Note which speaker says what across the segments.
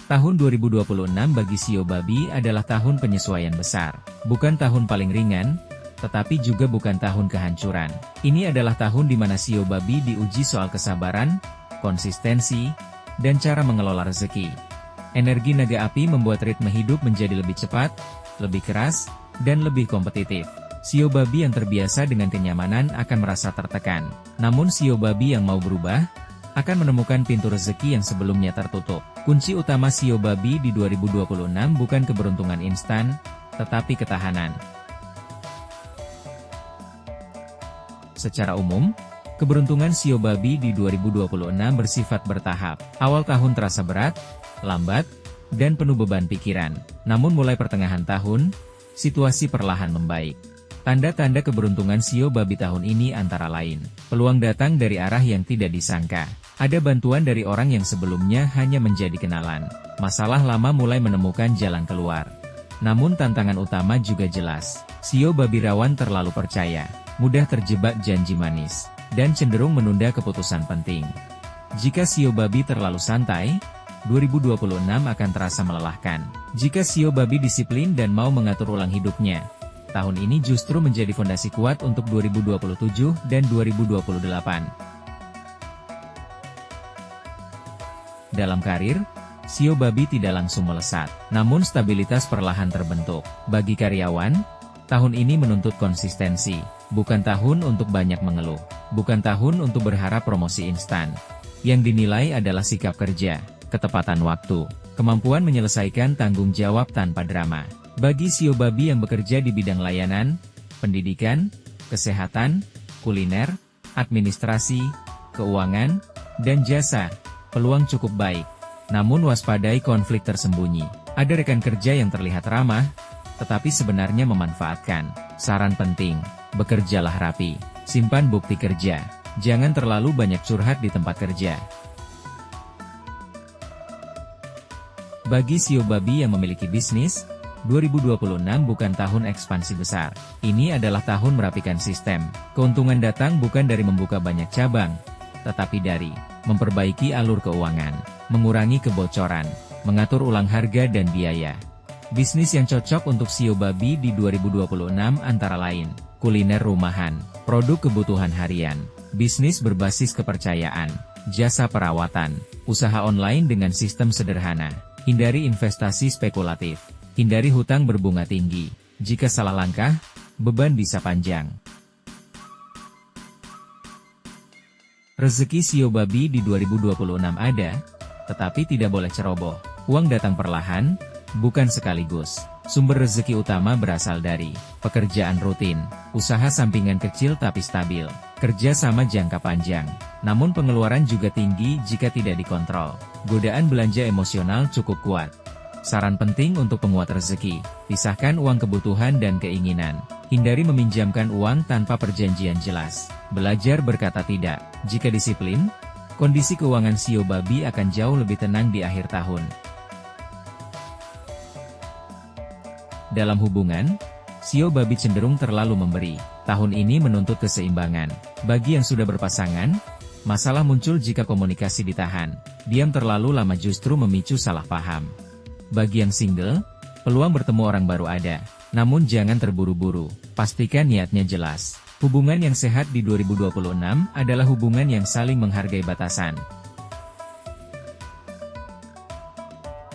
Speaker 1: Tahun 2026 bagi Shio Babi adalah tahun penyesuaian besar. Bukan tahun paling ringan, tetapi juga bukan tahun kehancuran. Ini adalah tahun di mana Shio Babi diuji soal kesabaran, konsistensi, dan cara mengelola rezeki. Energi naga api membuat ritme hidup menjadi lebih cepat, lebih keras, dan lebih kompetitif. Shio Babi yang terbiasa dengan kenyamanan akan merasa tertekan. Namun Shio Babi yang mau berubah, akan menemukan pintu rezeki yang sebelumnya tertutup. Kunci utama Shio Babi di 2026 bukan keberuntungan instan, tetapi ketahanan. Secara umum, keberuntungan Shio Babi di 2026 bersifat bertahap. Awal tahun terasa berat, lambat, dan penuh beban pikiran. Namun mulai pertengahan tahun, situasi perlahan membaik. Tanda-tanda keberuntungan Shio Babi tahun ini antara lain, peluang datang dari arah yang tidak disangka. Ada bantuan dari orang yang sebelumnya hanya menjadi kenalan. Masalah lama mulai menemukan jalan keluar. Namun tantangan utama juga jelas. Shio Babi rawan terlalu percaya, mudah terjebak janji manis, dan cenderung menunda keputusan penting. Jika Shio Babi terlalu santai, 2026 akan terasa melelahkan. Jika Shio Babi disiplin dan mau mengatur ulang hidupnya, tahun ini justru menjadi fondasi kuat untuk 2027 dan 2028. Dalam karir, Shio Babi tidak langsung melesat, namun stabilitas perlahan terbentuk. Bagi karyawan, tahun ini menuntut konsistensi, bukan tahun untuk banyak mengeluh, bukan tahun untuk berharap promosi instan. Yang dinilai adalah sikap kerja, ketepatan waktu, kemampuan menyelesaikan tanggung jawab tanpa drama. Bagi Shio Babi yang bekerja di bidang layanan, pendidikan, kesehatan, kuliner, administrasi, keuangan, dan jasa, peluang cukup baik. Namun waspadai konflik tersembunyi. Ada rekan kerja yang terlihat ramah, tetapi sebenarnya memanfaatkan. Saran penting, bekerjalah rapi, simpan bukti kerja, jangan terlalu banyak curhat di tempat kerja. Bagi Shio Babi yang memiliki bisnis, 2026 bukan tahun ekspansi besar. Ini adalah tahun merapikan sistem. Keuntungan datang bukan dari membuka banyak cabang, tetapi dari memperbaiki alur keuangan, mengurangi kebocoran, mengatur ulang harga dan biaya. Bisnis yang cocok untuk Shio Babi di 2026 antara lain, kuliner rumahan, produk kebutuhan harian, bisnis berbasis kepercayaan, jasa perawatan, usaha online dengan sistem sederhana. Hindari investasi spekulatif. Hindari hutang berbunga tinggi. Jika salah langkah, beban bisa panjang. Rezeki Shio Babi di 2026 ada, tetapi tidak boleh ceroboh. Uang datang perlahan, bukan sekaligus. Sumber rezeki utama berasal dari pekerjaan rutin, usaha sampingan kecil tapi stabil, kerja sama jangka panjang. Namun pengeluaran juga tinggi jika tidak dikontrol. Godaan belanja emosional cukup kuat. Saran penting untuk penguat rezeki, pisahkan uang kebutuhan dan keinginan. Hindari meminjamkan uang tanpa perjanjian jelas. Belajar berkata tidak. Jika disiplin, kondisi keuangan Shio Babi akan jauh lebih tenang di akhir tahun. Dalam hubungan, Shio Babi cenderung terlalu memberi. Tahun ini menuntut keseimbangan. Bagi yang sudah berpasangan, masalah muncul jika komunikasi ditahan. Diam terlalu lama justru memicu salah paham. Bagi yang single, peluang bertemu orang baru ada. Namun jangan terburu-buru, pastikan niatnya jelas. Hubungan yang sehat di 2026 adalah hubungan yang saling menghargai batasan.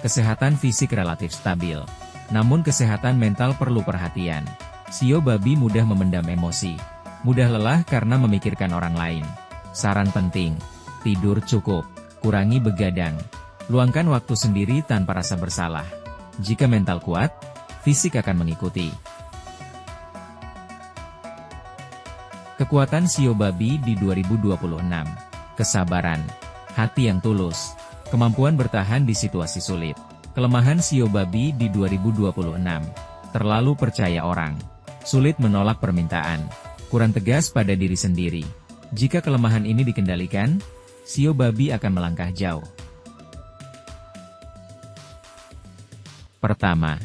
Speaker 1: Kesehatan fisik relatif stabil. Namun kesehatan mental perlu perhatian. Shio Babi mudah memendam emosi. Mudah lelah karena memikirkan orang lain. Saran penting, tidur cukup, kurangi begadang. Luangkan waktu sendiri tanpa rasa bersalah. Jika mental kuat, fisik akan mengikuti. Kekuatan Shio Babi di 2026. Kesabaran, hati yang tulus, kemampuan bertahan di situasi sulit. Kelemahan Shio Babi di 2026. Terlalu percaya orang, sulit menolak permintaan, kurang tegas pada diri sendiri. Jika kelemahan ini dikendalikan, Shio Babi akan melangkah jauh. Pertama,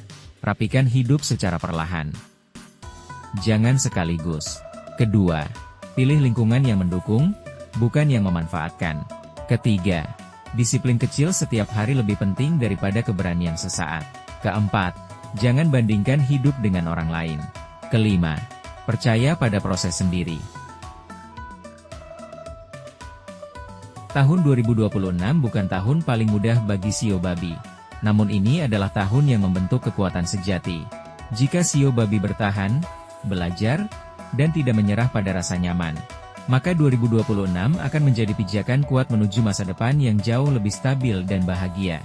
Speaker 1: rapikan hidup secara perlahan. Jangan sekaligus. Kedua, pilih lingkungan yang mendukung, bukan yang memanfaatkan. Ketiga, Disiplin kecil setiap hari lebih penting daripada keberanian sesaat. Keempat, jangan bandingkan hidup dengan orang lain. Kelima, percaya pada proses sendiri. Tahun 2026 bukan tahun paling mudah bagi Shio Babi. Namun ini adalah tahun yang membentuk kekuatan sejati. Jika Shio Babi bertahan, belajar, dan tidak menyerah pada rasa nyaman, maka 2026 akan menjadi pijakan kuat menuju masa depan yang jauh lebih stabil dan bahagia.